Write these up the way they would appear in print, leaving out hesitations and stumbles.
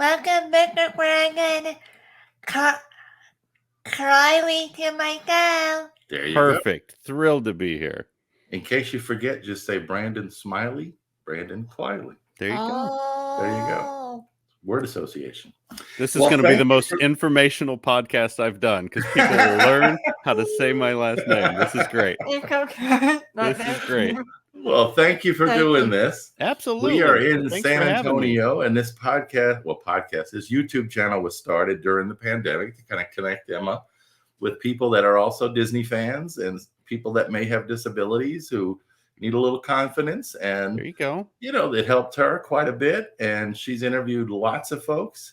Welcome, Mr. Brandon. Kylie to my town. There you Perfect. Thrilled to be here. go. In case you forget, just say Brandon Smiley, Brandon Kleyla. There you go. There you go. Word association. This is going to be the most informational podcast I've done because people will learn how to say my last name. This is great. This is great. Well, thank you for doing this. Absolutely. We are in Thanks San Antonio, and this this YouTube channel was started during the pandemic to kind of connect Emma with people that are also Disney fans and people that may have disabilities who need a little confidence. And there you go. It helped her quite a bit, and she's interviewed lots of folks.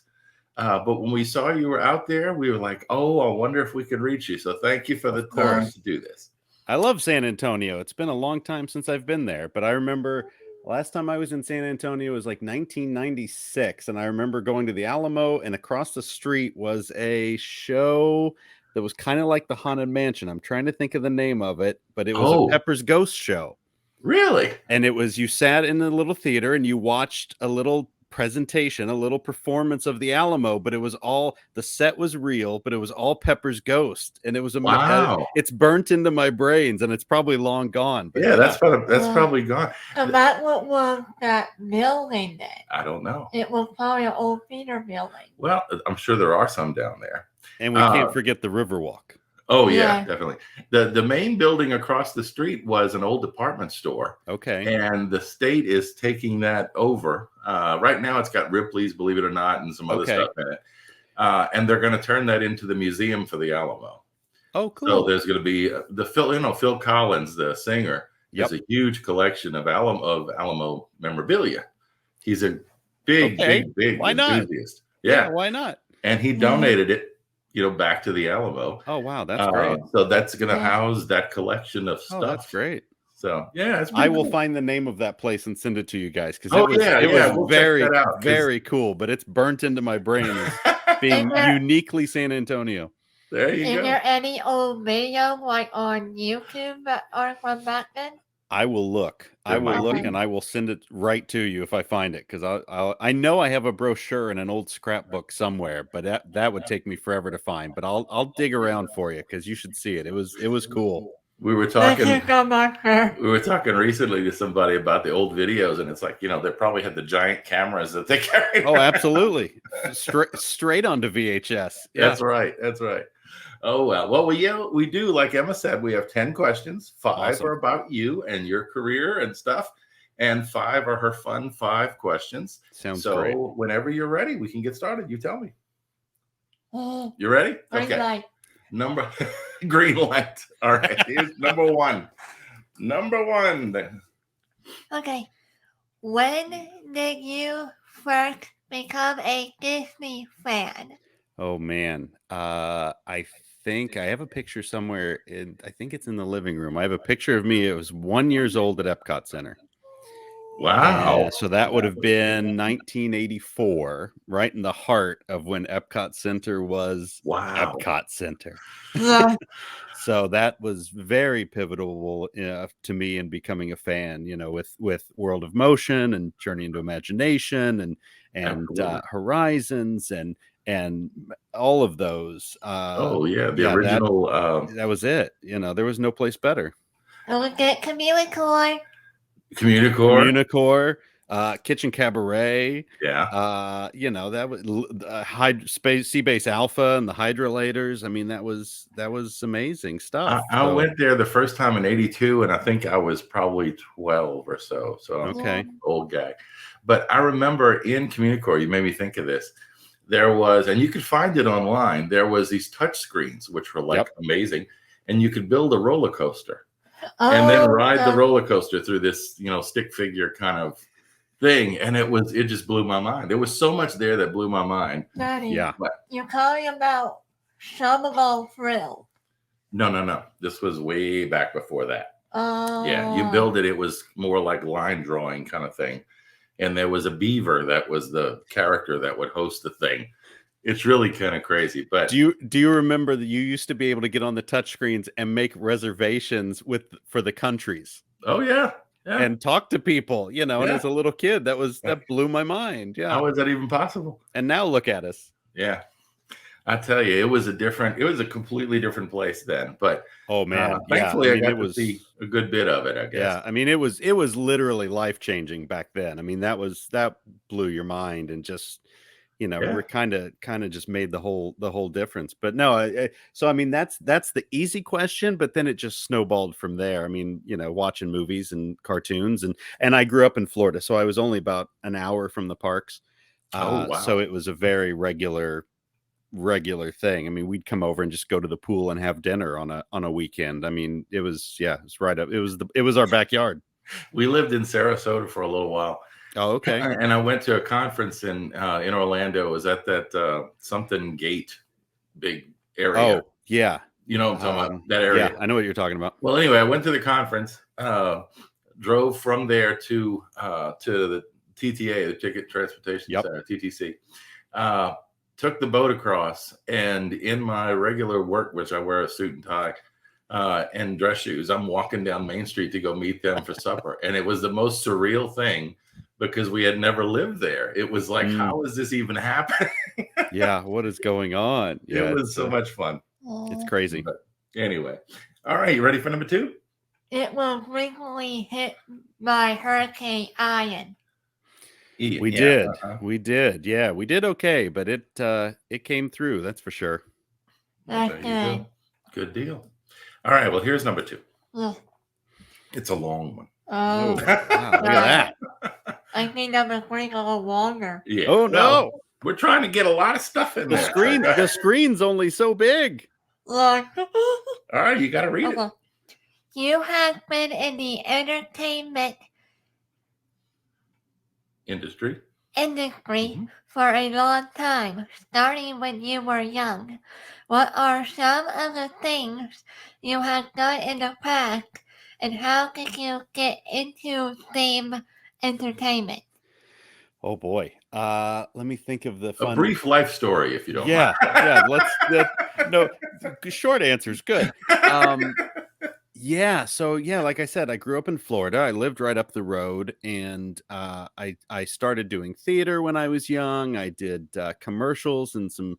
But when we saw you were out there, we were like, oh, I wonder if we could reach you. So thank you for the time to do this. I love San Antonio. It's been a long time since I've been there, but I remember last time I was in San Antonio was like 1996. And I remember going to the Alamo, and across the street was a show that was kind of like the Haunted Mansion. I'm trying to think of the name of it, but it was a Pepper's Ghost show. Really? And it was, you sat in the little theater and you watched a little presentation, a little performance of the Alamo, but it was all, the set was real, but it was all Pepper's Ghost. And it was it's burnt into my brains, and it's probably long gone. But that's probably gone. And that was that building then? I don't know. It was probably an old theater building. Well, I'm sure there are some down there. And we can't forget the Riverwalk. Oh, yeah, definitely. The main building across the street was an old department store. Okay. And the state is taking that over. Right now it's got Ripley's, believe it or not, and some other stuff in it. And they're going to turn that into the museum for the Alamo. Oh, cool. So there's going to be Phil Collins, the singer, has a huge collection of Alamo memorabilia. He's a big why enthusiast. Not? Yeah, why not? And he donated it, back to the Alamo. Oh, wow. That's great. So that's going to house that collection of stuff. Oh, that's great. So, yeah. I will find the name of that place and send it to you guys, because it was very cool, but it's burnt into my brain as being uniquely San Antonio. There you go. Is there any old video like on YouTube that are from back then? I will look. And I will send it right to you if I find it, because I know I have a brochure in an old scrapbook somewhere, but that would take me forever to find. But I'll dig around for you, because you should see it. It was cool. We were talking recently to somebody about the old videos, and it's like, they probably had the giant cameras that they carried. Oh, absolutely. Straight onto VHS. Yeah. That's right. Oh, well, we do, like Emma said, we have 10 questions. 5 are about you and your career and stuff, and 5 are her fun 5 questions. Sounds great. So whenever you're ready, we can get started. You tell me. You ready? Green light. Green light. All right. Here's number 1. Okay. When did you first become a Disney fan? Oh, man. I think I have a picture somewhere. I think it's in the living room. I have a picture of me. It was 1 year old at Epcot Center. Wow. So that would have been 1984, right in the heart of when Epcot Center was Epcot Center. So that was very pivotal to me in becoming a fan, with World of Motion and Journey into Imagination and Horizons and all of those. The original. That was it. There was no place better. Don't forget Communicore, Kitchen Cabaret. Yeah. That was Seabase Alpha and the Hydrolators. I mean, that was amazing stuff. I went there the first time in '82, and I think I was probably 12 or so. So I'm an old guy. But I remember in Communicore, you made me think of this. There was, and you could find it online, there was these touch screens, which were amazing. And you could build a roller coaster and then ride the roller coaster through this, stick figure kind of thing. And it just blew my mind. There was so much there that blew my mind. Daddy, yeah. You're talking about Shovel Thrill. No. This was way back before that. Oh. Yeah, you build it. It was more like line drawing kind of thing. And there was a beaver that was the character that would host the thing. It's really kind of crazy. But do you remember that you used to be able to get on the touch screens and make reservations for the countries? Oh yeah. and talk to people, you know, and as a little kid, that blew my mind. Yeah. How is that even possible? And now look at us. Yeah. I tell you, it was a completely different place then, but oh man, thankfully I got to see a good bit of it, I guess. Yeah, I mean, it was literally life-changing back then. I mean, that blew your mind, and just, you know, we're kind of just made the whole difference. But no, so I mean, that's the easy question, but then it just snowballed from there. I mean, you know, watching movies and cartoons, and I grew up in Florida, so I was only about an hour from the parks. Oh wow! So it was a very regular thing. I mean, we'd come over and just go to the pool and have dinner on a weekend. I mean, it was right up. It was our backyard. We lived in Sarasota for a little while. Oh, okay. And I went to a conference in Orlando. It was at that something gate big area. Oh, yeah. You know what I'm talking about, that area. Yeah, I know what you're talking about. Well, anyway, I went to the conference, drove from there to the TTA, the Ticket Transportation Center, TTC. Took the boat across, and in my regular work, which I wear a suit and tie and dress shoes, I'm walking down Main Street to go meet them for supper. And it was the most surreal thing because we had never lived there. It was like, how is this even happening? Yeah, what is going on? Yeah, it was so much fun. It's crazy. But anyway, all right, you ready for number 2? It was recently hit by Hurricane Ian. We did. We did. Yeah, we did okay, but it came through. That's for sure. That's good. Good deal. All right. Well, here's number 2. Yeah. It's a long one. Oh, wow, look at that. I think number 3 is a little longer. Yeah. Oh no. Well, we're trying to get a lot of stuff in there. The screen's only so big. All right, you got to read it. You have been in the entertainment industry for a long time, starting when you were young. What are some of the things you have done in the past, and how did you get into theme entertainment? Oh boy. Let me think of the fun. A brief life story, if you don't mind. Yeah, no, short answer's good. Yeah, so like I said, I grew up in Florida. I lived right up the road, and I started doing theater when I was young. I did commercials and some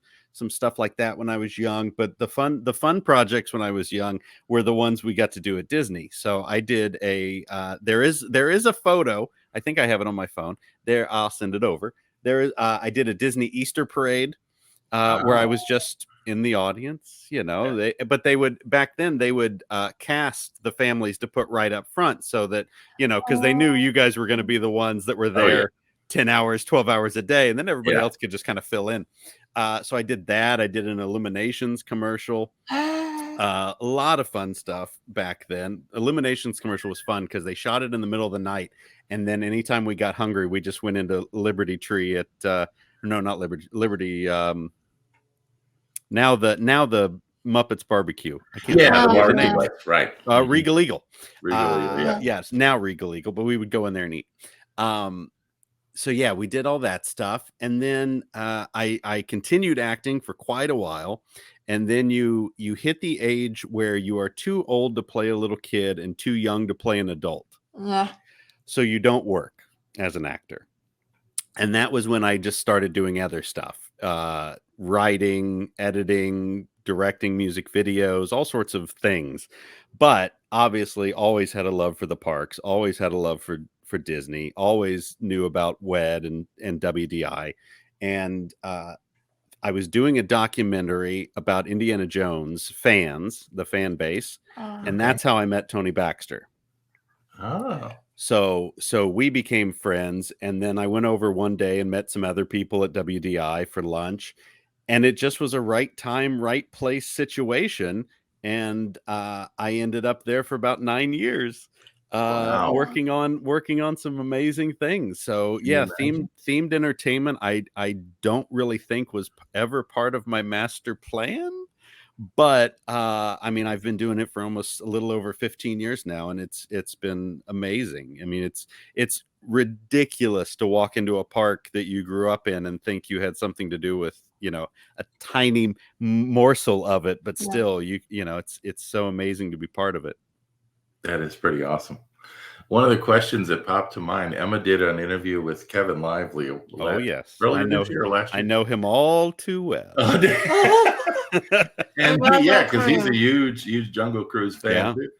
stuff like that when I was young. But the fun projects when I was young were the ones we got to do at Disney. So I did there is a photo. I think I have it on my phone. There, I'll send it over. I did a Disney Easter parade where I was just in the audience, you know. Back then they would cast the families to put right up front, so that, you know, because they knew you guys were going to be the ones that were there 10 hours, 12 hours a day, and then everybody else could just kind of fill in. So I did that. I did an Illuminations commercial. A lot of fun stuff back then. Illuminations commercial was fun because they shot it in the middle of the night, and then anytime we got hungry, we just went into Liberty Tree at no, not Liberty. Now the Muppets Barbecue. I can't remember the name. Right. Regal Eagle. Regal Eagle, yeah. Yes, now Regal Eagle, but we would go in there and eat. So yeah, we did all that stuff, and then I continued acting for quite a while, and then you hit the age where you are too old to play a little kid and too young to play an adult. Yeah. So you don't work as an actor. And that was when I just started doing other stuff, writing, editing, directing music videos, all sorts of things. But obviously always had a love for the parks, always had a love for Disney, always knew about WED and WDI. And I was doing a documentary about Indiana Jones fans, the fan base. And that's how I met Tony Baxter. Oh. So we became friends, and then I went over one day and met some other people at WDI for lunch, and it just was a right time, right place situation. And I ended up there for about 9 years, working on some amazing things. So yeah, themed entertainment, I don't really think was ever part of my master plan. But I mean, I've been doing it for almost a little over 15 years now, and it's been amazing. I mean, it's ridiculous to walk into a park that you grew up in and think you had something to do with, you know, a tiny morsel of it, but still, you know, it's so amazing to be part of it. That is pretty awesome. One of the questions that popped to mind, Emma did an interview with Kevin Lively. Oh, yes. Earlier this year or last year? I know him all too well. And yeah, because he's a huge Jungle Cruise fan too.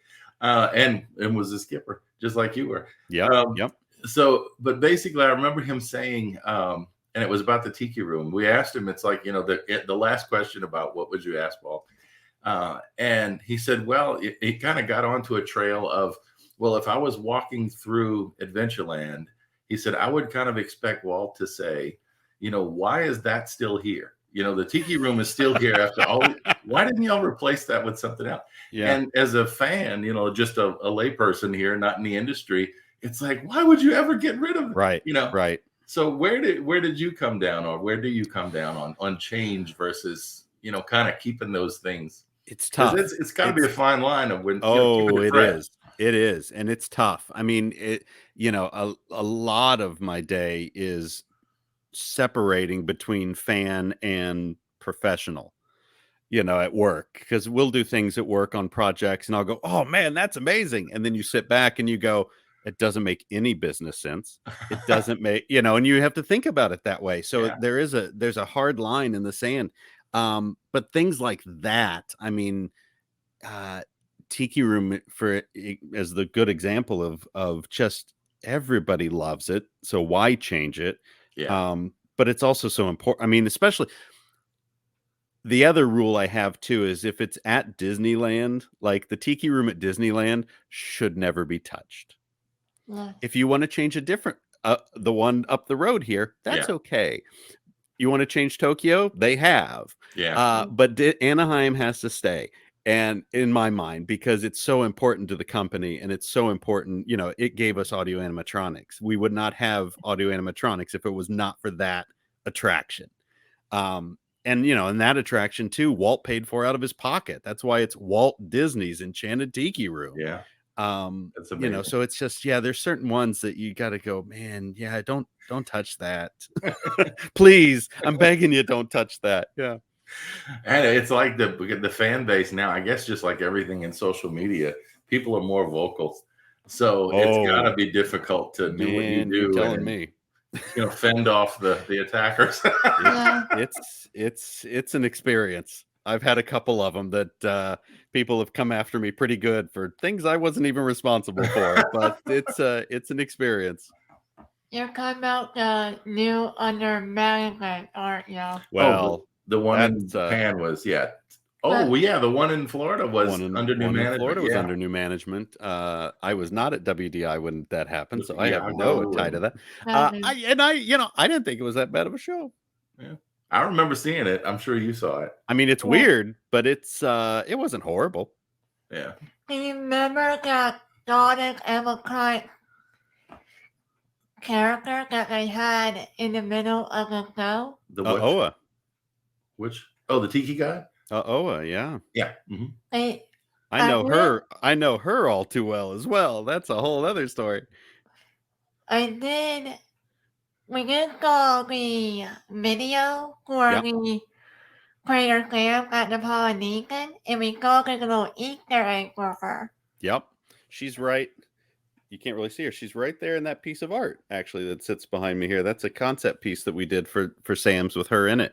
And was a skipper, just like you were. Yep. So, but basically, I remember him saying, and it was about the tiki room. We asked him, it's like, the last question about what would you ask, Walt? And he said, well, he kind of got onto a trail of, well, if I was walking through Adventureland, he said, I would kind of expect Walt to say, why is that still here? The tiki room is still here after all. Why didn't y'all replace that with something else? Yeah. And as a fan, just a layperson here, not in the industry, it's like, why would you ever get rid of it? Right. Right. So where did you come down, or where do you come down on change versus, kind of keeping those things? It's tough. It's got to be a fine line of when. It is. It is, and it's tough. I mean, a lot of my day is separating between fan and professional, at work, because we'll do things at work on projects and I'll go, oh man, that's amazing. And then you sit back and you go, it doesn't make any business sense. It doesn't make, and you have to think about it that way. So there's a hard line in the sand. But things like that, I mean, Tiki Room as the good example of just everybody loves it. So why change it? Yeah. But it's also so important. I mean, especially the other rule I have too is if it's at Disneyland, like the Tiki Room at Disneyland should never be touched. Yeah. If you want to change a different, the one up the road here, that's okay. You want to change Tokyo? They have. Yeah. But Anaheim has to stay. And in my mind, because it's so important to the company and it's so important, it gave us audio animatronics. We would not have audio animatronics if it was not for that attraction. And, and that attraction too, Walt paid for out of his pocket. That's why it's Walt Disney's Enchanted Tiki Room. Yeah. That's amazing. So it's just, there's certain ones that you got to go, man, don't touch that. Please. I'm begging you, don't touch that. Yeah. And it's like the fan base now, I guess, just like everything in social media, people are more vocal. So it's got to be difficult to do what you do. You're telling me. Fend off the attackers. It's an experience. I've had a couple of them that people have come after me pretty good for things I wasn't even responsible for, but it's an experience. You're talking about the new under management, aren't you? Well, the one in Japan was, the one in Florida was under new management. Florida was under new management. I was not at WDI when that happened, so I have no tie to that. I didn't think it was that bad of a show. Yeah. I remember seeing it. I'm sure you saw it. I mean, it's weird, but it wasn't horrible. Yeah. Do you remember that Gothic Epcot character that they had in the middle of the show? The Oa. Which? Oh, the Tiki guy? Oa, yeah. Yeah. Mm-hmm. I know her. I know her all too well as well. That's a whole other story. We did go the video for the Crater Camp at the Polynesian, and we got a little Easter egg for her. Yep. She's right. You can't really see her. She's right there in that piece of art, actually, that sits behind me here. That's a concept piece that we did for Sam's with her in it.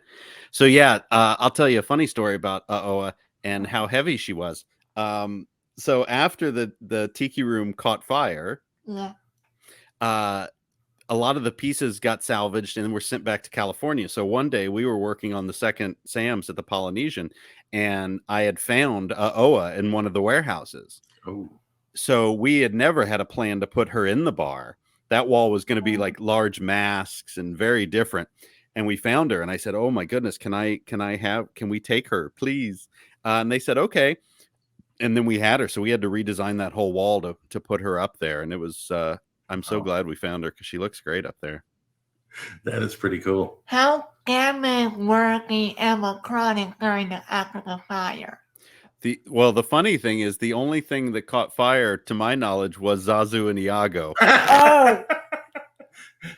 So, I'll tell you a funny story about Oa and how heavy she was. So after the Tiki Room caught fire, a lot of the pieces got salvaged and were sent back to California. So one day we were working on the second Sam's at the Polynesian, and I had found Oa in one of the warehouses. Oh. So we had never had a plan to put her in the bar. That wall was going to be like large masks and very different. And we found her, and I said, "Oh my goodness, can we take her, please?" And they said, "Okay." And then we had her. So we had to redesign that whole wall to put her up there. And it was, I'm so glad we found her because she looks great up there. That is pretty cool. How damaged were the animatronics during the after the fire? The funny thing is the only thing that caught fire, to my knowledge, was Zazu and Iago. Oh,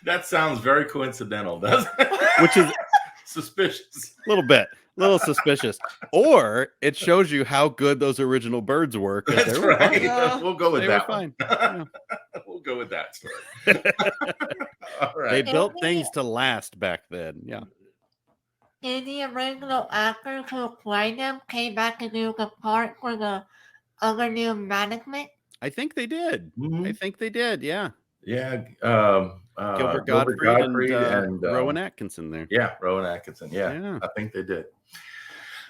that sounds very coincidental, doesn't it? Which is suspicious. A little suspicious. Or it shows you how good those original birds were. That's right. We'll go with that. Fine. We'll we'll go with that story. All right. They built things to last back then. Yeah. Did the original actors who played them came back to do the part for the other new management? I think they did. I think they did. Yeah. Yeah. Gilbert Gottfried Gottfried and Rowan Atkinson there. Yeah, Rowan Atkinson. Yeah, I think they did.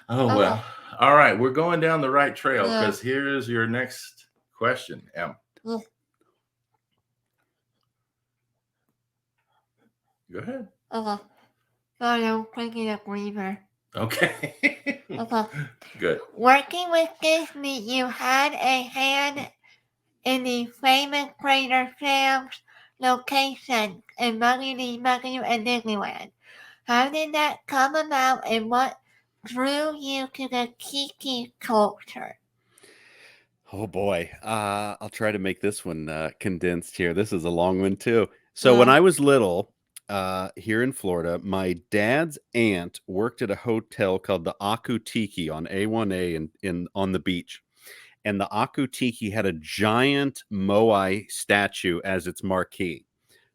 Oh, well. All right. We're going down the right trail because here's your next question, Em. Go ahead. Okay. Sorry, I'm thinking of Weaver. Okay. Okay. Good. Working with Disney, you had a hand in the famous Trader Sam's location in WDW and Disneyland. How did that come about and what drew you to the tiki culture? Oh boy. I'll try to make this one condensed here. This is a long one too. So when I was little, here in Florida, my dad's aunt worked at a hotel called the Aku Tiki on A1A on the beach. And the Aku Tiki had a giant Moai statue as its marquee.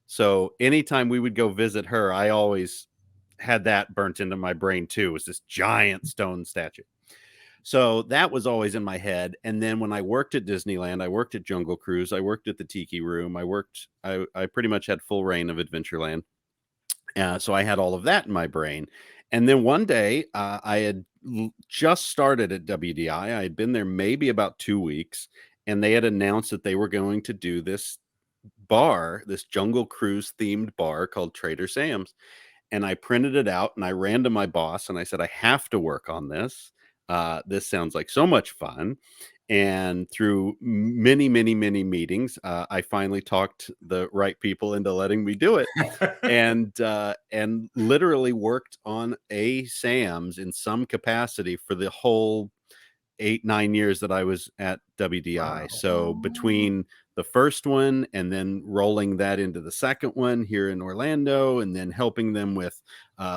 So anytime we would go visit her, I always had that burnt into my brain too. It was this giant stone statue. So that was always in my head. And then when I worked at Disneyland, I worked at Jungle Cruise, I worked at the Tiki Room, I pretty much had full reign of Adventureland. So I had all of that in my brain. And then one day I had just started at WDI. I had been there maybe about 2 weeks, and they had announced that they were going to do this bar, this Jungle Cruise themed bar called Trader Sam's. And I printed it out and I ran to my boss and I said, I have to work on this. This sounds like so much fun. And through many, many, many meetings, I finally talked the right people into letting me do it, and literally worked on a Sam's in some capacity for the whole 8-9 years that I was at WDI. Wow. So between the first one and then rolling that into the second one here in Orlando, and then helping them with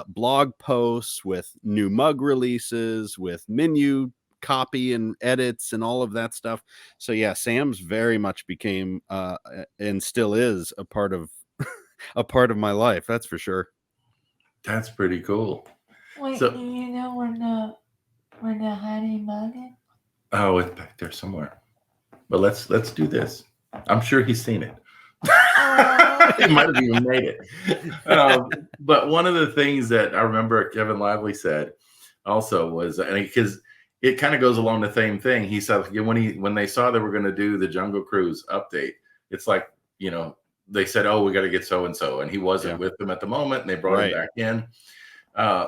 blog posts, with new mug releases, with menu copy and edits and all of that stuff. So yeah, Sam's very much became and still is a part of my life. That's for sure. That's pretty cool. Wait, do you know where the honey mug is? Oh, it's back there somewhere. But let's do this. I'm sure he's seen it. He might have even made it. But one of the things that I remember Kevin Lively said also was, and because it kind of goes along the same thing. He said when they saw they were going to do the Jungle Cruise update, it's like, they said, oh, we got to get so-and-so. And he wasn't with them at the moment, and they brought him back in.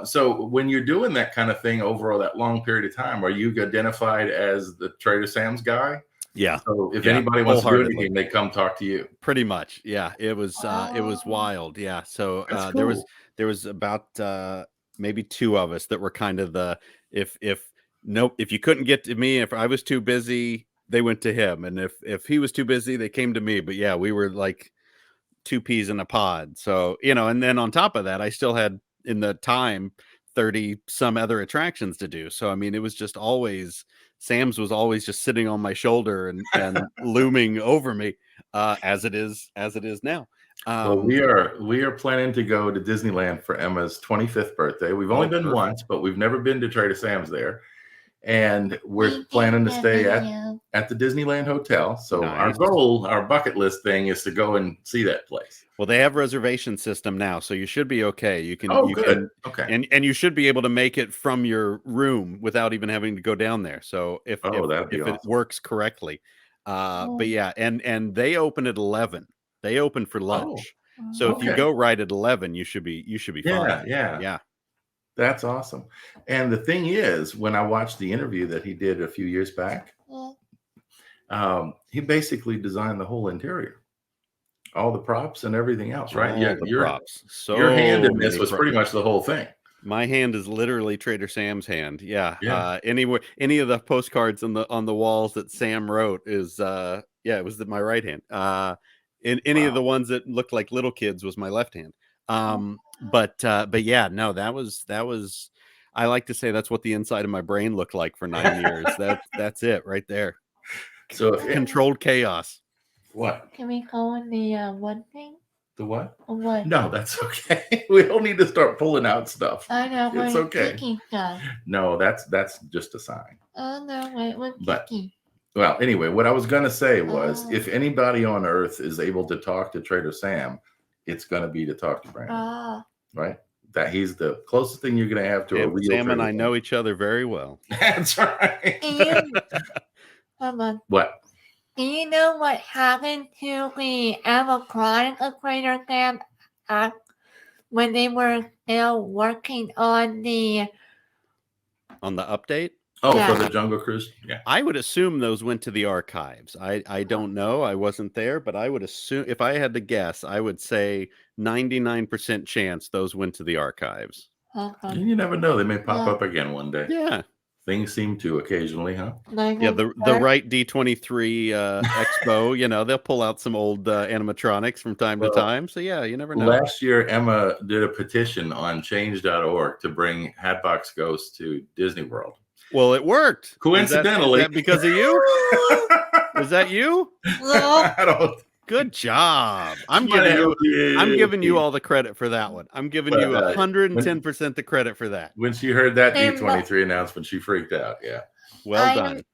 So when you're doing that kind of thing over that long period of time, are you identified as the Trader Sam's guy? Yeah. So if anybody wants to do anything, they come talk to you. Pretty much. Yeah. It was wild. Yeah. So cool. there was about maybe 2 of us that were kind of the if you couldn't get to me, if I was too busy, they went to him, and if he was too busy, they came to me. But yeah, we were like 2 peas in a pod. So and then on top of that, I still had in the time 30 some other attractions to do. So I mean, it was just always Sam's was always just sitting on my shoulder and looming over me, as it is now. Well, we are planning to go to Disneyland for Emma's 25th birthday. We've only been once, but we've never been to Trader Sam's there. And we're planning to stay at the Disneyland Hotel. So nice. Our bucket list thing is to go and see that place. Well, they have reservation system now, so you should be okay. You can, good. Okay. And you should be able to make it from your room without even having to go down there. So if awesome. It works correctly, but yeah, and they open at 11. They open for lunch. So if you go right at 11, you should be fine. Yeah. That's awesome. And the thing is, when I watched the interview that he did a few years back, he basically designed the whole interior, all the props and everything else, right? Your props. So your hand in this was pretty much the whole thing. My hand is literally Trader Sam's hand. Yeah. Any of the postcards on the walls that Sam wrote is it was my right hand. And any of the ones that looked like little kids was my left hand. But yeah, no, that was I like to say that's what the inside of my brain looked like for 9 years. That's it right there. So controlled chaos. What? Can we go in the one thing? The what? What? No, that's okay. We don't need to start pulling out stuff. I know, It's okay. Tiki stuff. No, that's just a sign. Oh no, wait, what Tiki? Well, anyway, what I was going to say was, if anybody on Earth is able to talk to Trader Sam, it's going to be to talk to Brandon. Right? That he's the closest thing you're going to have to a real Sam and I know each other very well. That's right. Come on. What? Do you know what happened to the animatronic of Trader Sam when they were still working on the update? Oh, yeah. For the Jungle Cruise? Yeah. I would assume those went to the archives. I don't know. I wasn't there, but I would assume, if I had to guess, I would say 99% chance those went to the archives. And you never know. They may pop up again one day. Yeah. Things seem to occasionally, huh? Yeah, the right D23 Expo, you know, they'll pull out some old animatronics from time to time. So yeah, you never know. Last year, Emma did a petition on change.org to bring Hatbox Ghost to Disney World. Well, it worked. Coincidentally. Is that because of you? Is that you? I don't. Good job. I'm giving you all the credit for that one. I'm giving you 110% the credit for that. When she heard that D23 announcement, she freaked out. Yeah. Well done.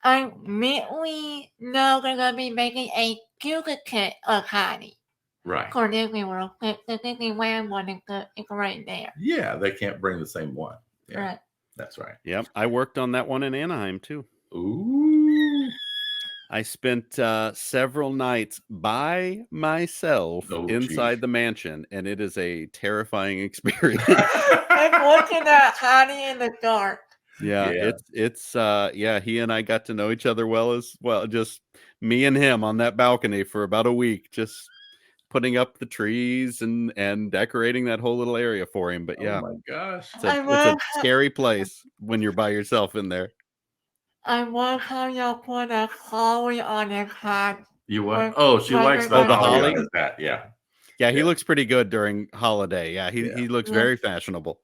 I immediately know they're going to be making a duplicate of Hattie. Right. For Disney World. The Disneyland one is right there. Yeah, they can't bring the same one. Yeah, right. That's right. Yep. I worked on that one in Anaheim too. Ooh. I spent several nights by myself inside the mansion, and it is a terrifying experience. I'm looking at Hattie in the dark. Yeah. It's he and I got to know each other just me and him on that balcony for about a week, just putting up the trees and decorating that whole little area for him. But yeah, oh my gosh, it's a scary place when you're by yourself in there. I love how y'all put a holly on his hat. You what? Oh, she likes the holly on his hat. Yeah. Yeah, he looks pretty good during holiday. Yeah, he looks very fashionable.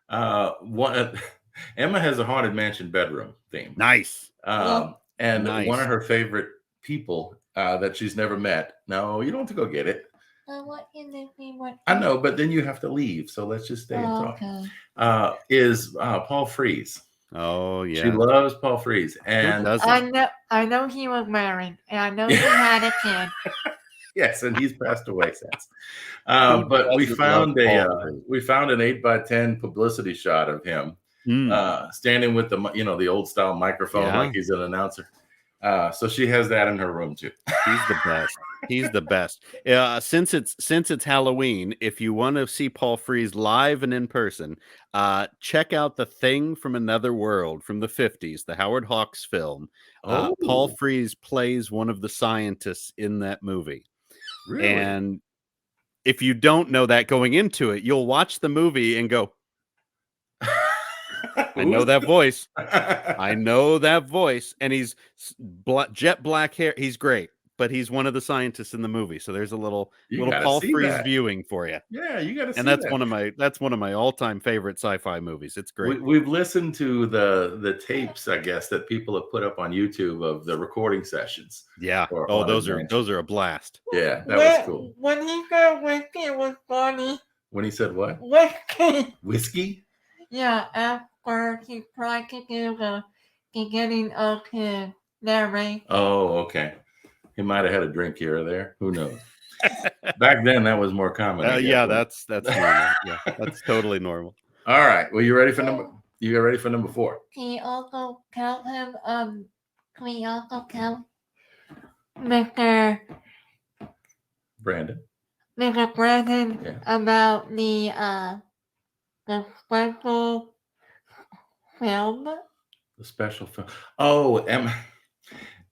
Emma has a Haunted Mansion bedroom theme. Nice. And one of her favorite people that she's never met. No, you don't have to go get it. I know, but then you have to leave. So let's just stay and talk. Okay. Is Paul Frees. Oh yeah, she loves Paul Frees, and I know he was married, and I know he had a kid. Yes, and he's passed away since. But we found an 8x10 publicity shot of him standing with the old style microphone like he's an announcer. So she has that in her room too. He's the best. He's the best. Since it's Halloween, if you want to see Paul Frees live and in person, check out The Thing from Another World from the 50s, the Howard Hawks film. Paul Frees plays one of the scientists in that movie. Really? And if you don't know that going into it, you'll watch the movie and go, I know that voice. I know that voice. And he's jet black hair. He's great, but he's one of the scientists in the movie. So there's a little Paul Frees viewing for you. Yeah, you got to see that. And that's one of my all-time favorite sci-fi movies. It's great. We've listened to the tapes, I guess, that people have put up on YouTube of the recording sessions. Yeah. Oh, those are a blast. Yeah, that was cool. When he said whiskey, it was funny. When he said what? Whiskey. Whiskey? Yeah, after he tried to do the beginning of his narration. Oh, okay. He might have had a drink here or there. Who knows? Back then, that was more common. That's normal. Yeah, that's totally normal. All right. Well, you ready for number 4? Can you also count him? Can we also count Mr. Brandon? Mr. Brandon about the special film? The special film. Oh,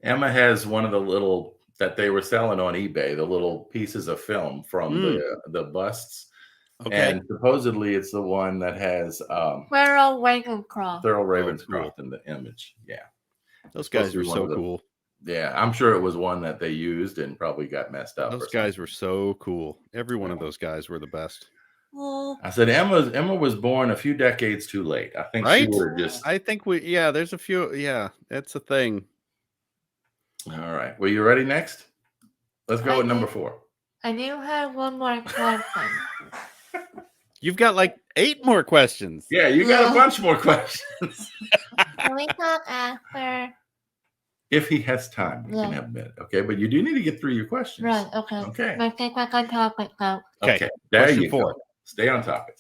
Emma has one of the little that they were selling on eBay, the little pieces of film from the busts. Okay. And supposedly it's the one that has Thurl Ravenscroft in the image. Yeah. Those guys were so cool. Yeah, I'm sure it was one that they used and probably got messed up. Those guys were so cool. Every one of those guys were the best. I said Emma was born a few decades too late. I think she would have just. I think there's a few. Yeah, that's a thing. All right. Well, you ready next? Let's go with number 4. I do have one more question. You've got like 8 more questions. Yeah, you got a bunch more questions. Can we talk after? If he has time, you can have a minute. Okay, but you do need to get through your questions. Right, okay. Okay. Let's get back on topic though. Okay. There Question you 4. go. Stay on topic.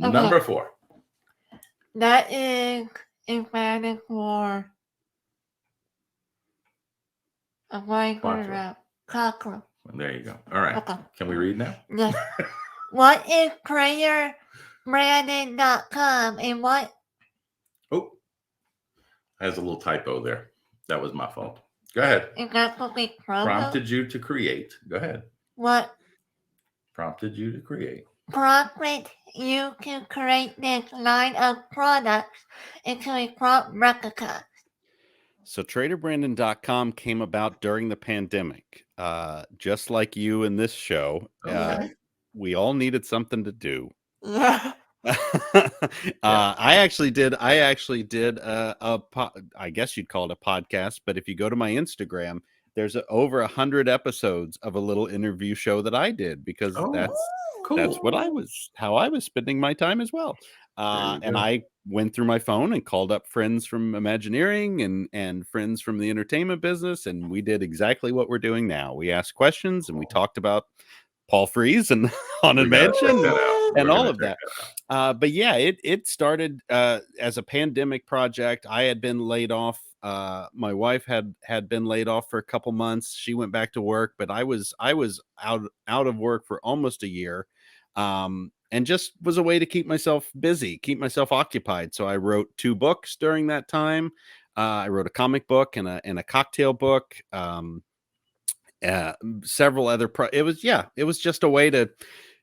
Okay. Number 4. That is emphatic for a white cockroach. There you go. All right. Okay. Can we read now? Yes. What is playerbrandon.com and what? Oh, has a little typo there. That was my fault. Go ahead. Is that supposed to be Prompted you to create. Go ahead. What? Prompted you to create. Prompted you to create this line of products into a prompt replica. So traderbrandon.com came about during the pandemic. Just like you in this show, we all needed something to do. Yeah. I actually did I guess you'd call it a podcast, but if you go to my Instagram, there's over 100 episodes of a little interview show that I did because that's what how I was spending my time as well. And I went through my phone and called up friends from Imagineering and friends from the entertainment business, and we did exactly what we're doing now. We asked questions and we talked about Paul Frees and Haunted Mansion and all of that. But yeah, it started as a pandemic project. I had been laid off. My wife had been laid off for a couple months. She went back to work, but I was out of work for almost a year. And just was a way to keep myself busy, keep myself occupied. So I wrote 2 books during that time. I wrote a comic book and a cocktail book. Several other it was just a way to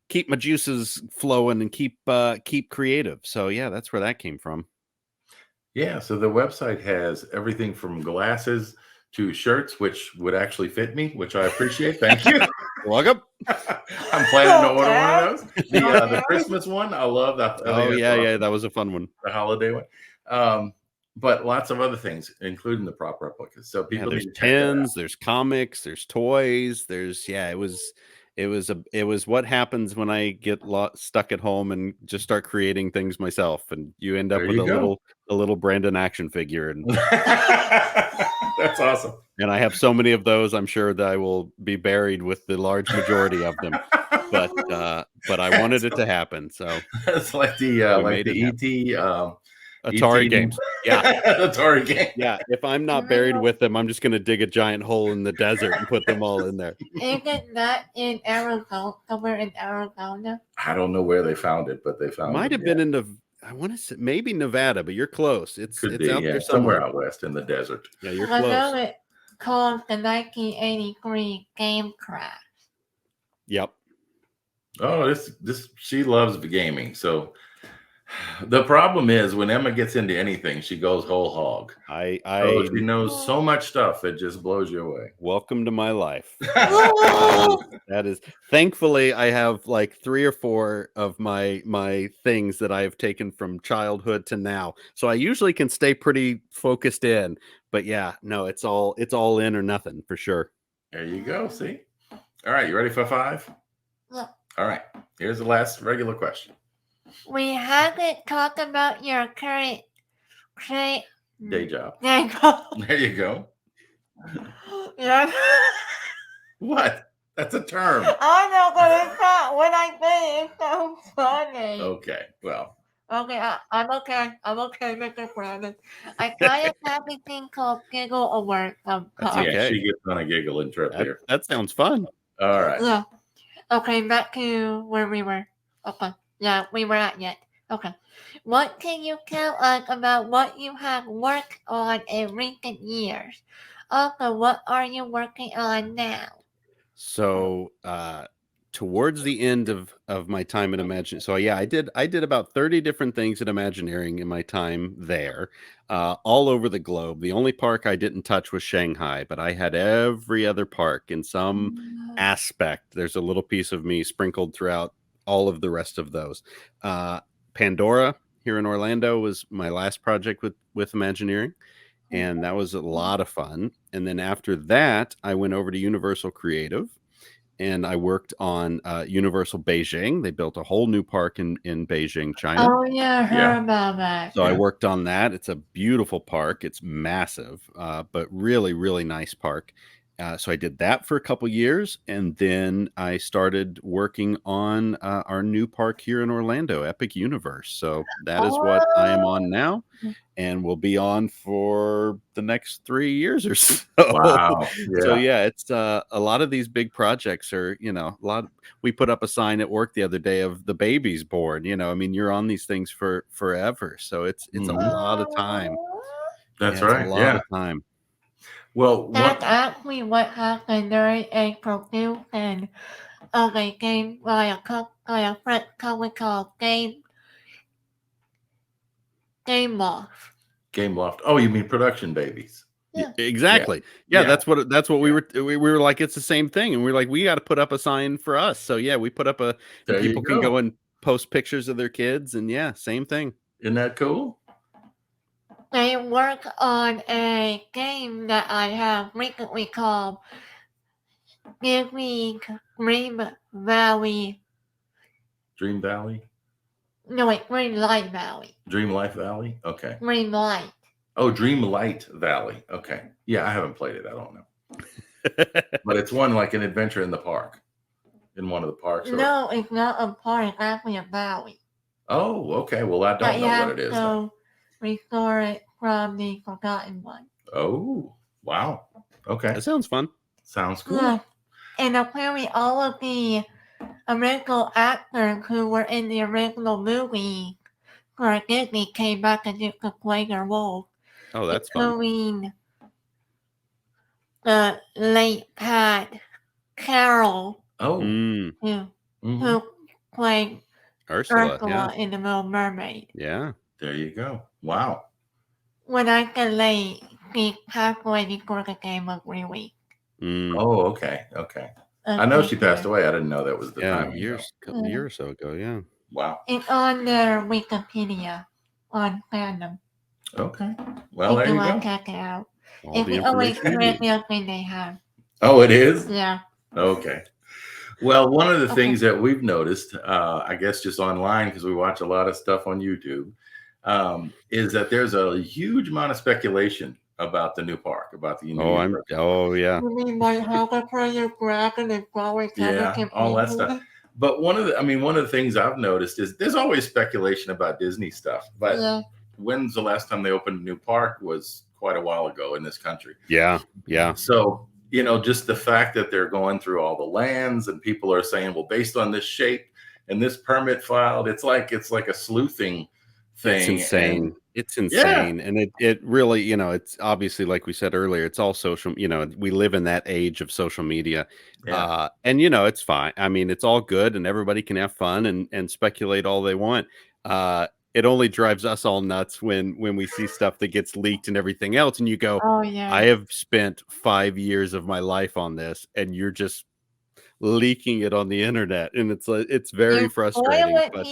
keep my juices flowing and keep creative. So yeah, that's where that came from. Yeah, so the website has everything from glasses to shirts, which would actually fit me, which I appreciate. Thank you. You're welcome. I'm planning to order one of those. The Christmas one, I love that. Yeah, that was a fun one. The holiday one. But lots of other things, including the prop replicas. So people there's pens, there's comics, there's toys, it was what happens when I get stuck at home and just start creating things myself, and you end up with a little Brandon action figure, and that's awesome. And I have so many of those. I'm sure that I will be buried with the large majority of them. But I wanted it to happen. So it's like the ET. Atari games. Yeah. Atari game. Yeah. If I'm not buried with them, I'm just going to dig a giant hole in the desert and put them all in there. Isn't that in Arizona? Somewhere in Arizona? I don't know where they found it, but they found it. Might have been in I want to say maybe Nevada, but you're close. It's out there somewhere out west in the desert. Yeah, you're close. I know it called the 1983 game crash. Yep. Oh, this she loves the gaming. So the problem is when Emma gets into anything, she goes whole hog. She knows so much stuff, it just blows you away. Welcome to my life. That is, thankfully, I have like 3 or 4 of my things that I have taken from childhood to now. So I usually can stay pretty focused in. But yeah, no, it's all in or nothing for sure. There you go. See? All right, you ready for 5? Yeah. All right. Here's the last regular question. We haven't talked about your current day job. There you go. Yeah. What? That's a term. I know, but it's not what I think. It's so funny. Okay, well. Okay, I'm okay. I'm okay, Mr. Brandon. I kind of have a thing called Giggle Alert. Yeah, she gets on a giggling trip here. That sounds fun. All right. Yeah. Okay, back to where we were. Okay. Yeah, we were at yet. Okay. What can you tell us about what you have worked on in recent years? Also, what are you working on now? So, towards the end of my time at Imagineering, so yeah, I did about 30 different things at Imagineering in my time there, all over the globe. The only park I didn't touch was Shanghai, but I had every other park in some aspect. There's a little piece of me sprinkled throughout all of the rest of those. Pandora here in Orlando was my last project with Imagineering, and that was a lot of fun. And then after that, I went over to Universal Creative and I worked on Universal Beijing. They built a whole new park in Beijing, China. Oh, yeah, I heard about that. So I worked on that. It's a beautiful park. It's massive, but really, really nice park. So I did that for a couple years, and then I started working on our new park here in Orlando, Epic Universe. So that is what I am on now, and will be on for the next 3 years or so. Wow. So yeah, it's a lot of these big projects are, a lot. We put up a sign at work the other day of the baby's born. I mean, you're on these things for forever, so it's a lot of time. That's It's right. a lot of time. Well, that's actually what happened during a production of a game by a French company called Game Loft. Game Loft. Oh, you mean Production Babies? Yeah. Exactly. Yeah, that's what we were like. It's the same thing, and we were like, we got to put up a sign for us. So yeah, we put up and people can go and post pictures of their kids, and yeah, same thing. Isn't that cool? They work on a game that I have recently called Disney Dream Valley. Dream Valley? No, wait, Dream Light Valley. Dream Life Valley? Okay. Dream Light. Oh, Dream Light Valley. Okay. Yeah, I haven't played it. I don't know. But it's one like an adventure in the park. In one of the parks? No, it's not a park. It's actually a valley. Oh, okay. Well, I don't know what it is. So restore it from the Forgotten One. Oh, wow. Okay. That sounds fun. Sounds cool. Yeah. And apparently all of the original actors who were in the original movie for Disney came back and did the play their role. Oh, that's fun. The late Pat Carroll. Oh. Who played Ursula in The Little Mermaid. Yeah. There you go. Wow. When I can lay the halfway before the game was released. Oh, okay. Okay. I know she passed away. I didn't know that was the time. A year or so ago. Yeah. Wow. It's on their Wikipedia on fandom. Okay. Well, there you go. Check it out. All it's the only trivia thing they have. Oh, it is? Yeah. Okay. Well, one of the things that we've noticed, I guess just online, because we watch a lot of stuff on YouTube, is that there's a huge amount of speculation about the new park, about the yeah. You mean like how the player dragon and flowers? Yeah, all that stuff. But one of the things I've noticed is there's always speculation about Disney stuff. But when's the last time they opened a new park was quite a while ago in this country. Yeah. Yeah. So, just the fact that they're going through all the lands and people are saying, well, based on this shape and this permit filed, it's like a sleuthing thing. It's insane. It's insane. Yeah. And it really, it's obviously, like we said earlier, it's all social, we live in that age of social media. Yeah. And it's fine. I mean, it's all good and everybody can have fun and speculate all they want. It only drives us all nuts when we see stuff that gets leaked and everything else. And you go, oh, yeah. I have spent 5 years of my life on this and you're just leaking it on the internet. And it's very frustrating. But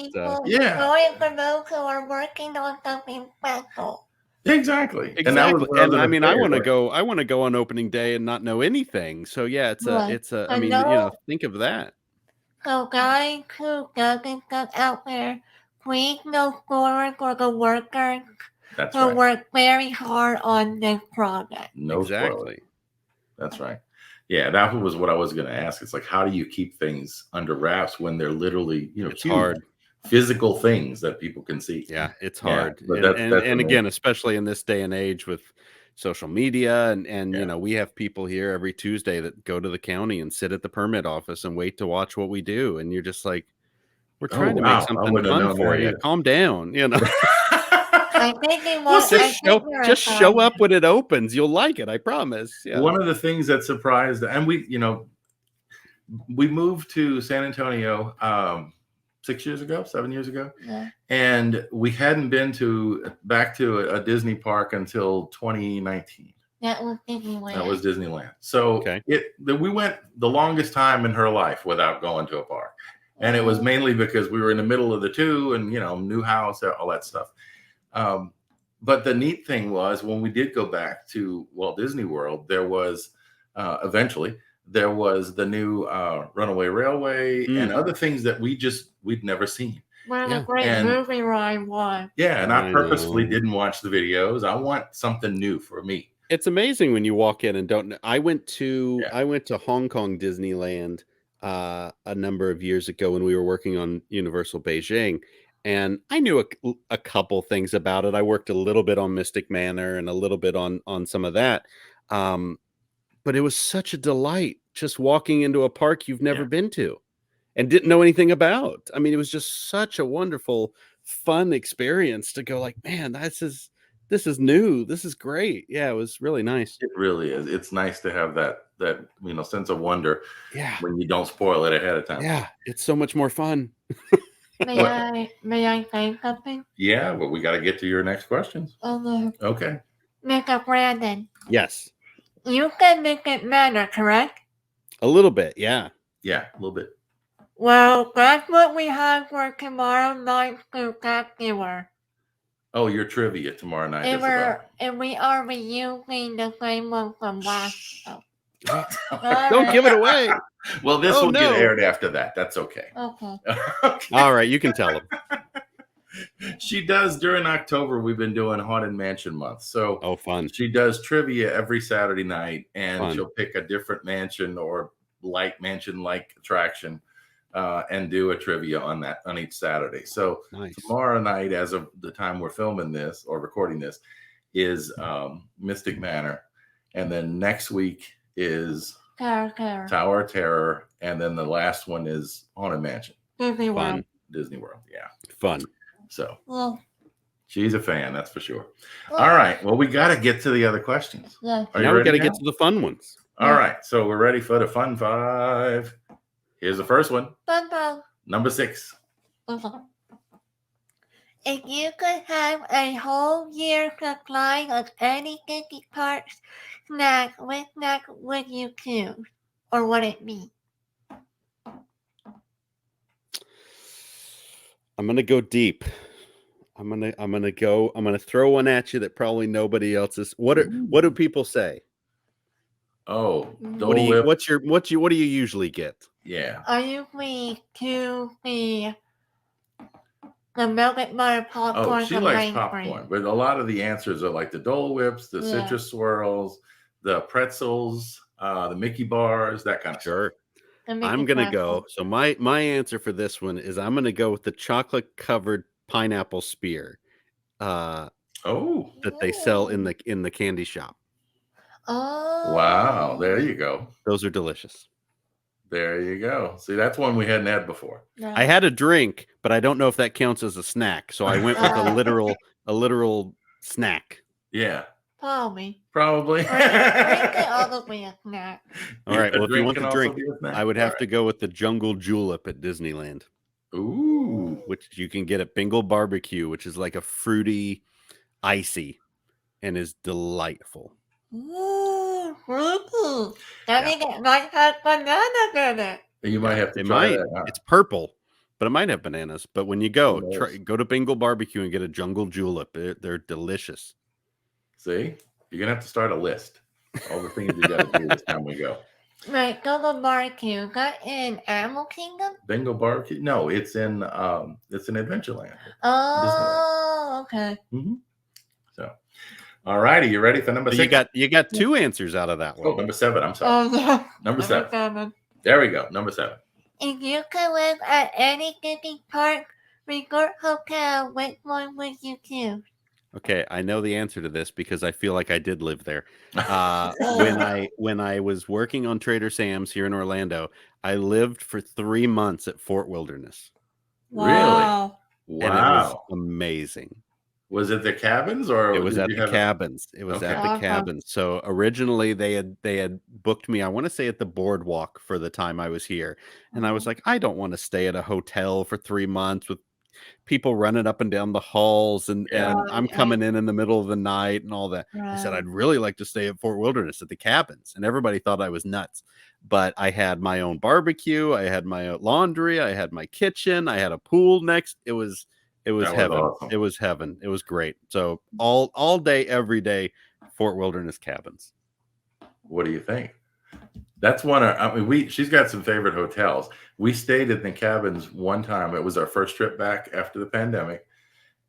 for those who are working on something special. Exactly. And I mean, I want to go on opening day and not know anything. So yeah, I mean, think of that. So guys who doesn't get out there, please go forward for the workers who work very hard on this project. Exactly. That's right. Yeah, that was what I was going to ask. It's like, how do you keep things under wraps when they're literally, it's hard physical things that people can see? Yeah, it's hard. Yeah, and again, especially in this day and age with social media and we have people here every Tuesday that go to the county and sit at the permit office and wait to watch what we do. And you're just like, we're trying to make something fun for you. Calm down, I think they want just show up when it opens. You'll like it, I promise. Yeah. One of the things that surprised, and we moved to San Antonio 7 years ago, and we hadn't been back to a Disney park until 2019. That was Disneyland. That was Disneyland. So we went the longest time in her life without going to a park. And it was mainly because we were in the middle of the two and, new house, all that stuff. But the neat thing was when we did go back to Walt Disney World, there was eventually there was the new Runaway Railway and other things that we'd never seen. What a great movie ride was. Yeah, and I purposefully didn't watch the videos. I want something new for me. It's amazing when you walk in and don't know. I went to Hong Kong Disneyland a number of years ago when we were working on Universal Beijing, and I knew a couple things about it. I worked a little bit on Mystic Manor and a little bit on some of that. But it was such a delight just walking into a park you've never been to and didn't know anything about. I mean, it was just such a wonderful, fun experience to go like, man, this is new. This is great. Yeah, it was really nice. It really is. It's nice to have that sense of wonder when you don't spoil it ahead of time. Yeah, it's so much more fun. May I say something? Yeah, but we got to get to your next questions. Okay. Mr. Brandon. Yes. You can make it matter, correct? A little bit, yeah. Yeah, a little bit. Well, that's what we have for tomorrow night's spectacular. Oh, your trivia tomorrow night. And we are reusing the same one from last. Don't give it away. Well, this will get aired after that. That's okay. Okay. All right, you can tell them. She does during October. We've been doing Haunted Mansion Month. So fun. She does trivia every Saturday night, and she'll pick a different mansion or mansion-like attraction and do a trivia on each Saturday. So tomorrow night, as of the time we're filming this or recording this, is Mystic Manor, and then next week is Tower of Terror, and then the last one is Haunted Mansion. Disney World. Disney World, yeah. Fun. So she's a fan, that's for sure. All right. Well, we got to get to the other questions. Yeah. Now we got to get to the fun ones. All right. So we're ready for the fun 5. Here's the first one. Fun 5. Number 6. If you could have a whole year supply of any Disney parks snack, which snack would you choose? Or would it be? I'm gonna go deep. I'm gonna throw one at you that probably nobody else is. What do people say? Oh, what do you usually get? Yeah. I usually choose the melted butter popcorn. Oh, she likes popcorn, but a lot of the answers are like the Dole Whips, the citrus swirls, the pretzels, the Mickey bars, that kind of stuff. I'm gonna go. So my answer for this one is I'm gonna go with the chocolate covered pineapple spear. That they sell in the candy shop. Oh wow! There you go. Those are delicious. There you go. See, that's one we hadn't had before. Yeah. I had a drink, but I don't know if that counts as a snack. So I went with a literal snack. Yeah. Probably. Drink can also be a snack. All right. Well, if you want to drink, I would have to go with the Jungle Julep at Disneyland. Ooh. Which you can get at Bingle Barbecue, which is like a fruity icy and is delightful. Ooh, fruity. That means it might have bananas in it. You might have to try that. It's purple, but it might have bananas. But when you go to Bingle Barbecue and get a Jungle Julep. They're delicious. See? You're going to have to start a list. All the things you got to do this time we go. Right, Bingle Barbecue. That in Animal Kingdom? Bingle Barbecue? No, it's in Adventureland. Oh, okay. Mm-hmm. So, all righty, you ready for number 6? You got 2 answers out of that one. Oh, number 7. I'm sorry. Yeah. Number 7. There we go. Number 7. If you could live at any Disney park, resort, hotel, which one would you choose? Okay, I know the answer to this because I feel like I did live there. When I was working on Trader Sam's here in Orlando, I lived for 3 months at Fort Wilderness. Wow. Really? Wow. And it was amazing. Was it the cabins or it was at the cabins? It was at the cabins. So originally they had booked me, I want to say at the boardwalk for the time I was here. And I was like, I don't want to stay at a hotel for 3 months with people running up and down the halls and I'm coming in the middle of the night and all that. I said, I'd really like to stay at Fort Wilderness at the cabins. And everybody thought I was nuts. But I had my own barbecue. I had my own laundry. I had my kitchen. I had a pool next. It was It was heaven. Awesome. It was heaven. It was great. So all day, every day, Fort Wilderness Cabins. What do you think? That's one of, I mean, she's got some favorite hotels. We stayed in the cabins one time. It was our first trip back after the pandemic,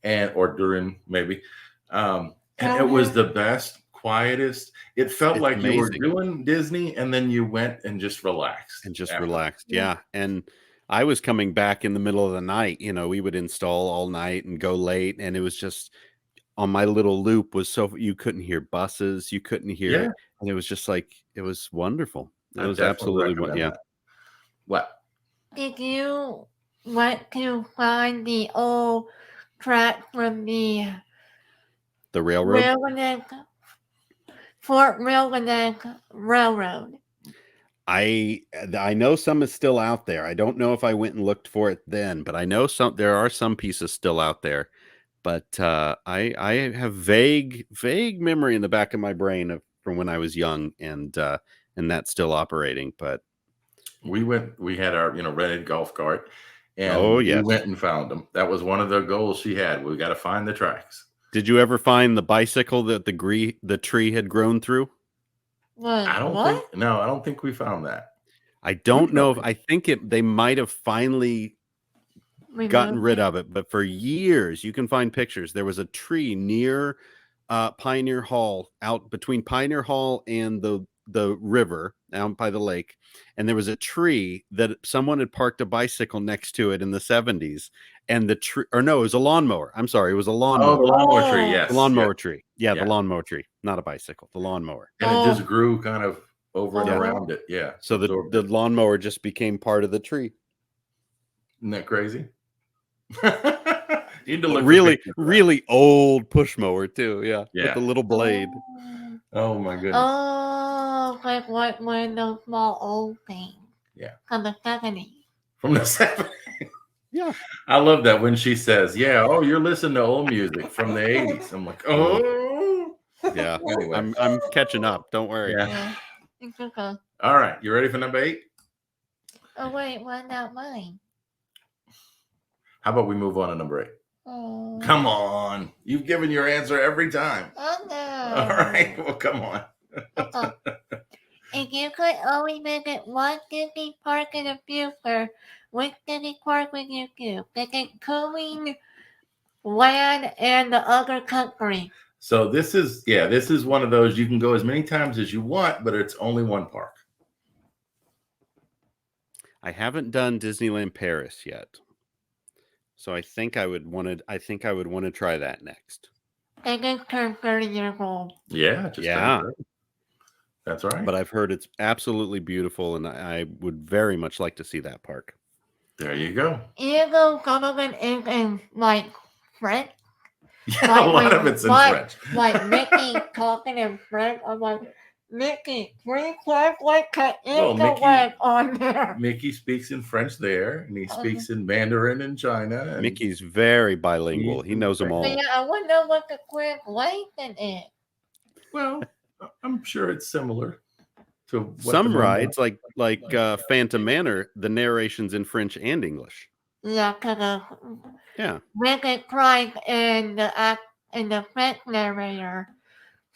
or during maybe. And it was the best, quietest. It felt like amazing. You were doing Disney, and then you went and just relaxed. Yeah. And I was coming back in the middle of the night. You know, we would install all night and go late, and it was just on my little loop was so you couldn't hear buses, you couldn't hear it, and it was just like it was wonderful. It was absolutely What? Did you want to find the old track from the railroad? Fort Wilderness Railroad? I know some is still out there. I don't know if I went and looked for it then, but I know there are some pieces still out there. But I have vague memory in the back of my brain from when I was young, and that's still operating. But we had our rented golf cart, and we went and found them. That was one of the goals she had. We got to find the tracks. Did you ever find the bicycle that the tree had grown through? I don't think we found that. I don't know if I think they might have finally gotten rid of it, but for years you can find pictures. There was a tree near Pioneer Hall, out between Pioneer Hall and the river out by the lake, and there was a tree that someone had parked a bicycle next to it in the 70s, and the tree, or no, it was a lawnmower. I'm sorry, it was a lawnmower. Oh, the lawnmower tree, yes. The lawnmower tree. Yeah, the lawnmower tree, not a bicycle, the lawnmower. And it just grew kind of over and around it. Yeah. So the lawnmower just became part of the tree. Isn't that crazy? You need to look really old push mower too. Yeah. With the little blade. Oh my goodness. Oh, like what one of those small old things. Yeah. From the 70s. From the 70s. Yeah. I love that when she says, you're listening to old music from the 80s. I'm like, oh. Yeah. Anyway. I'm catching up. Don't worry. Yeah. It's okay. All right. You ready for number 8? Oh, wait. Why not mine? How about we move on to number 8? Oh. Come on. You've given your answer every time. Oh, no. All right. Well, come on. If you could only visit one Disney park in the future, which Disney park would you do? Visit Cooling, Land, and the other country. So this is one of those you can go as many times as you want, but it's only one park. I haven't done Disneyland Paris yet. So I think I would want to try that next. They just turned 30 years old. Yeah. That's right. But I've heard it's absolutely beautiful, and I would very much like to see that park. There you go. Even though some of it is in like French. Yeah, a lot of it's in French. Like Mickey talking in French. I'm like, Mickey, please translate on there. Mickey speaks in French there, and he speaks in Mandarin in China. Mickey's very bilingual. He knows them all. Yeah, I want to know what the translation is. Well, I'm sure it's similar to some rides, like Phantom Manor. The narration's in French and English. Yeah, because Vincent Price and the French narrator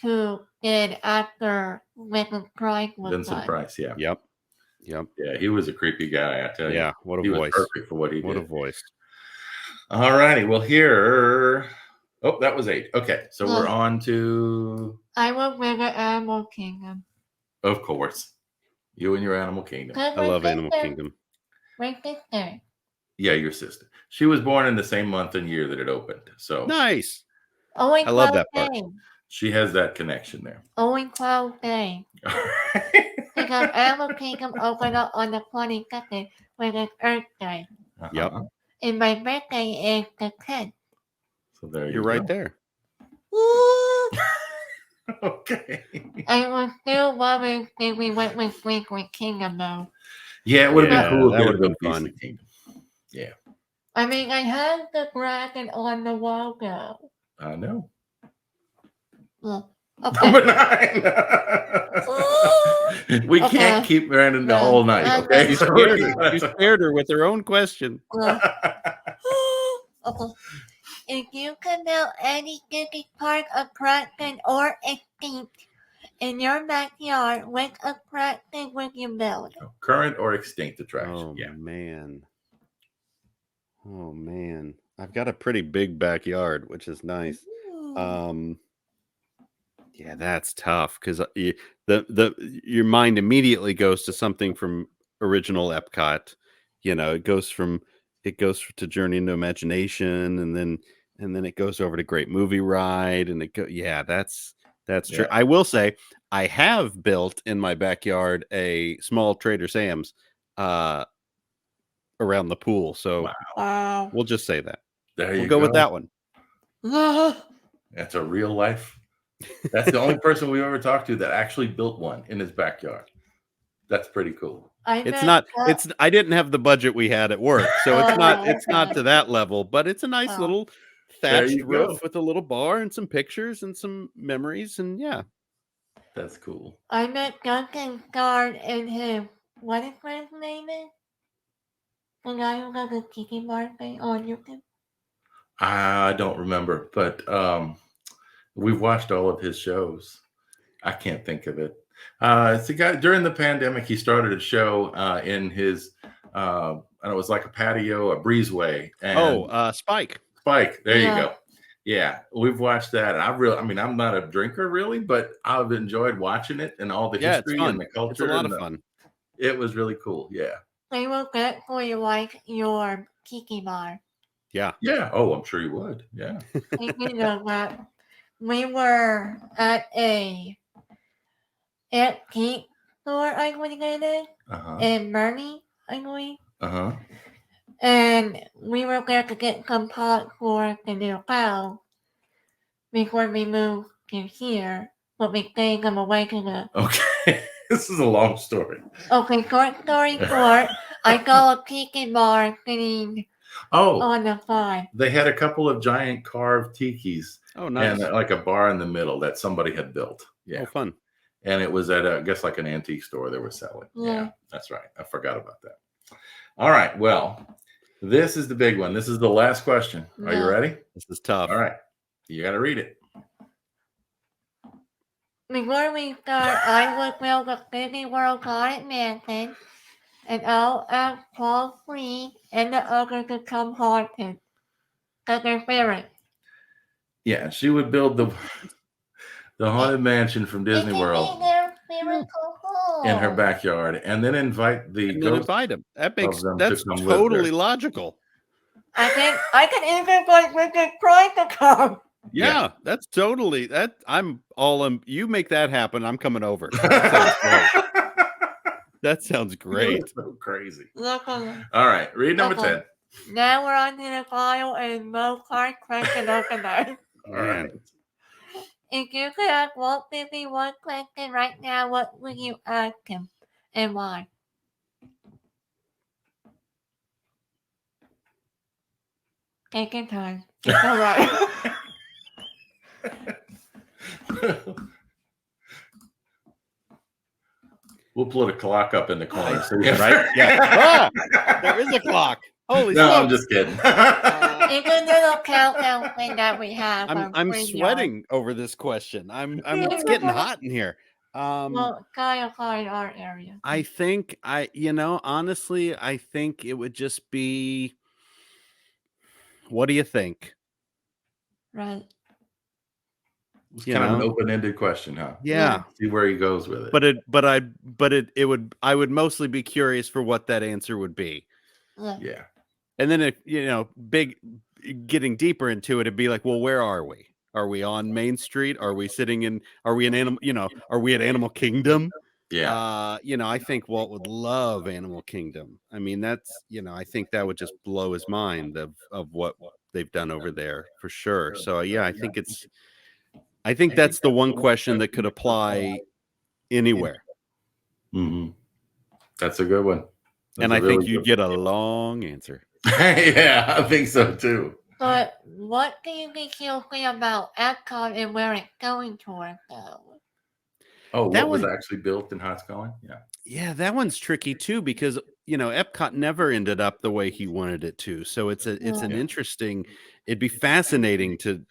who did after Vincent Price was Vincent Price, yeah. Yep. Yeah, he was a creepy guy, I tell you. Yeah, what a he voice. Was perfect for what he did. What a voice. All righty, well here... Oh, that was 8. Okay, so we're on to... I will visit Animal Kingdom. Of course. You and your Animal Kingdom. I love Animal Kingdom. My sister. Yeah, your sister. She was born in the same month and year that it opened. So nice. I love that part. She has that connection there. Only 12 days. Because Animal Kingdom opened up on the 22nd, when it's Earth Day. Yep. And my birthday is the 10th. So there you're right there. Okay. I was still wondering if we went with Secret Kingdom though. Yeah, it would have been cool. That would have been fun. Yeah. I mean, I had the dragon on the logo. I know. Well, Number 9. We can't keep Brandon the whole night. Okay, you scared her with her own question. Okay. If you could build any Disney park attraction or extinct in your backyard, which attraction would you build? Current or extinct attraction. Oh, Yeah. man. Oh, man. I've got a pretty big backyard, which is nice. Yeah, that's tough because your mind immediately goes to something from original Epcot. It goes to Journey into Imagination, and then it goes over to Great Movie Ride, and that's true. I will say I have built in my backyard a small Trader Sam's around the pool, so we'll just say that. We'll go with that one. That's a real life. That's the only person we ever talked to that actually built one in his backyard. That's pretty cool. I didn't have the budget we had at work, so it's not to that level, but it's a nice little thatched roof with a little bar and some pictures and some memories, and yeah. That's cool. I met Duncan Guard in him. What is his name? The guy who does the tiki market on YouTube? I don't remember, but we've watched all of his shows. I can't think of it. It's a guy during the pandemic. He started a show in his, and it was like a patio, a breezeway. And Spike. Spike. There you go. Yeah, we've watched that. And I'm not a drinker really, but I've enjoyed watching it and all the history and the culture. It's a lot of fun. It was really cool. Yeah. They will get for you like your tiki bar. Yeah. Yeah. Oh, I'm sure you would. Yeah. You know that we were at a antique store, I believe it is, in Bernie, I believe. And we were there to get some pot for the new house before we moved to here, but we gave them away to the... Okay. This is a long story. Okay, short story short, I saw a tiki bar sitting on the side. They had a couple of giant carved tikis. Oh, nice. And like a bar in the middle that somebody had built. Yeah. Oh, fun. And it was at, I guess, like an antique store they were selling. Yeah, that's right. I forgot about that. All right. Well, this is the big one. This is the last question. Are you ready? This is tough. All right. You got to read it. Before we start, I would build a Disney World Haunted Mansion, and I'll ask Paul Free and the others to come haunted. Because they're favorites. Yeah, she would build the Haunted Mansion from Disney World in her backyard, and then invite the ghost. Invite them. That's totally logical. I can even like we could try to come. Yeah, that's totally that. I'm all in. You make that happen. I'm coming over. That sounds great. That's so crazy. All right, read number 10. Now we're on to the file and no card question opener. All right. If you could ask Walt Disney one question right now, what would you ask him and why? Take your time. It's all right. We'll put a clock up in the corner. So right? Yeah. Oh, there is a clock. Holy no, smokes. I'm just kidding. It's a little countdown thing that we have. I'm sweating over this question. It's getting hot in here. Well, kind of our area. I think honestly, I think it would just be. What do you think? Right. It's kind of an open-ended question, huh? Yeah. See where he goes with it. I would mostly be curious for what that answer would be. Yeah. And then getting deeper into it, it'd be like, well, where are we? Are we on Main Street? Are we at Animal Kingdom? Yeah. I think Walt would love Animal Kingdom. I mean, that's, I think that would just blow his mind of what they've done over there for sure. So yeah, I think that's the one question that could apply anywhere. Mm-hmm. That's a good one. And I think you'd get a long answer. Yeah, I think so too. But what do you think you'll say about Epcot and where it's going toward, though? Oh, that was actually built in Hot's Calling? Yeah. Yeah, that one's tricky too because Epcot never ended up the way he wanted it to. So it's an interesting. It'd be fascinating to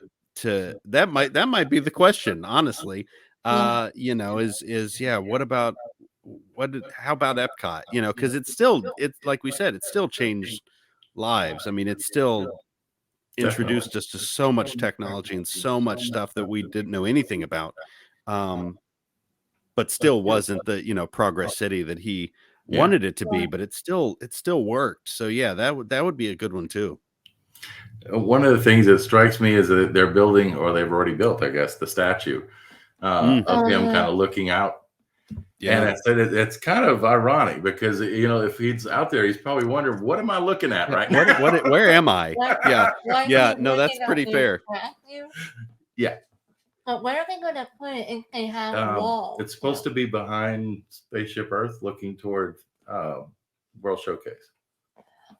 that might be the question, honestly. What about how about Epcot? Because it's like we said, it's still changed lives. I mean, it's still introduced us to so much technology and so much stuff that we didn't know anything about. But still wasn't the Progress City that he wanted it to be, but it still worked. So yeah, that would be a good one too. One of the things that strikes me is that they're building, or they've already built, I guess, the statue of him kind of looking out. Yeah. And I said it's kind of ironic because if he's out there, he's probably wondering, what am I looking at right now? Where am I? Yeah. No, that's pretty fair. Yeah. But where are they going to put it if they have a wall? It's supposed to be behind Spaceship Earth, looking toward World Showcase.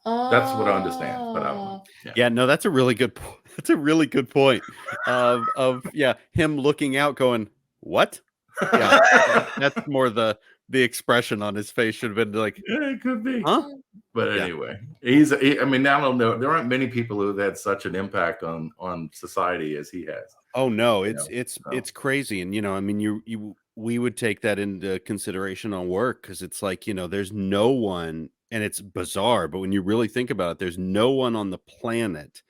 That's what I understand. But I don't know. Yeah, no, that's a really good point. Of him looking out, going, what? Yeah, that's more the expression on his face should have been like, yeah, it could be. Huh? But anyway, I mean, I don't know. There aren't many people who have had such an impact on society as he has. Oh no, it's crazy. And I mean, we would take that into consideration on work because it's like, there's no one, and it's bizarre, but when you really think about it, there's no one on the planet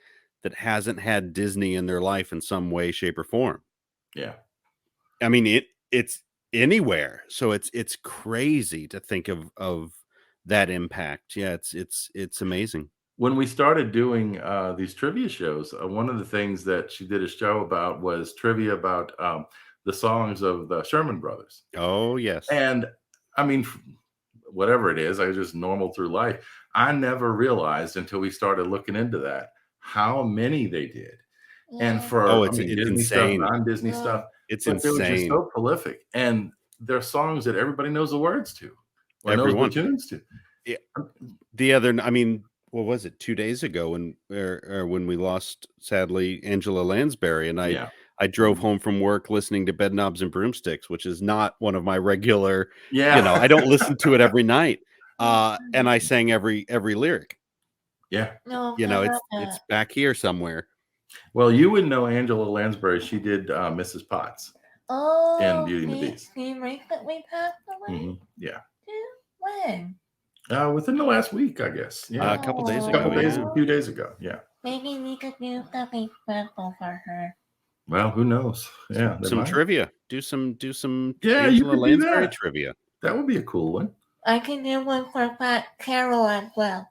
that hasn't had Disney in their life in some way, shape, or form. Yeah. I mean, it's anywhere. So it's crazy to think of that impact. Yeah, it's amazing. When we started doing these trivia shows, one of the things that she did a show about was trivia about the songs of the Sherman Brothers. Oh, yes. And I mean, whatever it is, I was just normal through life. I never realized until we started looking into that how many they did. And for it's Disney insane. stuff, non-Disney stuff, it's insane. They were just so prolific, and they're songs that everybody knows the words to, or everyone knows the tunes to. Yeah. I mean, what was it? 2 days ago when we lost, sadly, Angela Lansbury, and I drove home from work listening to Bed Knobs and Broomsticks, which is not one of my regular. I don't listen to it every night, and I sang every lyric. Yeah, it's back here somewhere. Well, you would know Angela Lansbury. She did Mrs. Potts in Beauty and the Beast. She recently passed away? Mm-hmm. Yeah. When? Within the last week, I guess. Yeah, a couple days ago. A few days ago. Yeah. Maybe we could do something special for her. Well, who knows? Yeah, some trivia. Do some. Yeah, Angela Lansbury trivia. That would be a cool one. I can do one for Fat Carol as well.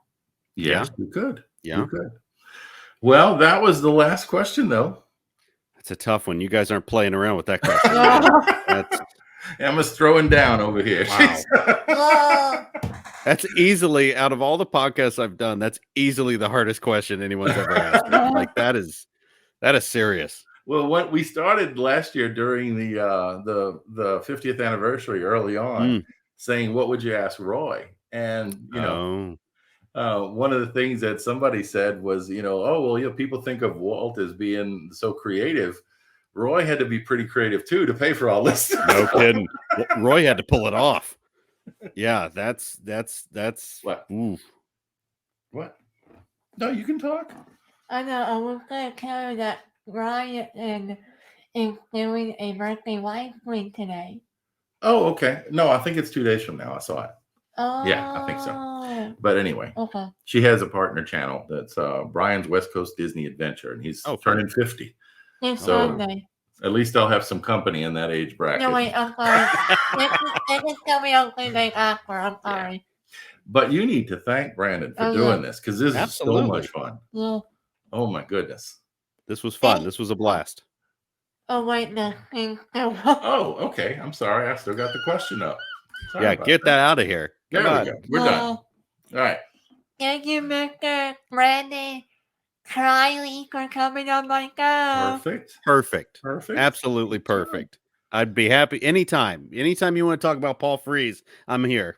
Yes, you could. Yeah, you could. Well, that was the last question, though. It's a tough one. You guys aren't playing around with that question. Emma's throwing down over here. Wow. That's easily, out of all the podcasts I've done, that's easily the hardest question anyone's ever asked me. Like that is serious. Well, what we started last year during the 50th anniversary early on, saying, "What would you ask Roy?" And one of the things that somebody said was, people think of Walt as being so creative. Roy had to be pretty creative too to pay for all this. No kidding. Roy had to pull it off. Yeah, that's what? Oof. What? No, you can talk. I know. I was going to tell you that Ryan is doing a birthday live stream today. Oh, okay. No, I think it's 2 days from now. I saw it. Oh. Yeah, I think so. But anyway, okay. She has a partner channel that's Brian's West Coast Disney Adventure, and he's turning 50. It's so Sunday. At least I'll have some company in that age bracket. No, wait, I'm sorry. They can tell me on Sunday after. I'm sorry. Yeah. But you need to thank Brandon for doing this, because this is so much fun. Yeah. Oh my goodness. This was fun. This was a blast. Oh, wait, no. Oh, okay. I'm sorry. I still got the question up. Sorry get that out of here. There we go. We're done. All right. Thank you, Mr. Brandon Kleyla, for coming on my show. Perfect. Absolutely perfect. I'd be happy anytime. Anytime you want to talk about Paul Frees, I'm here.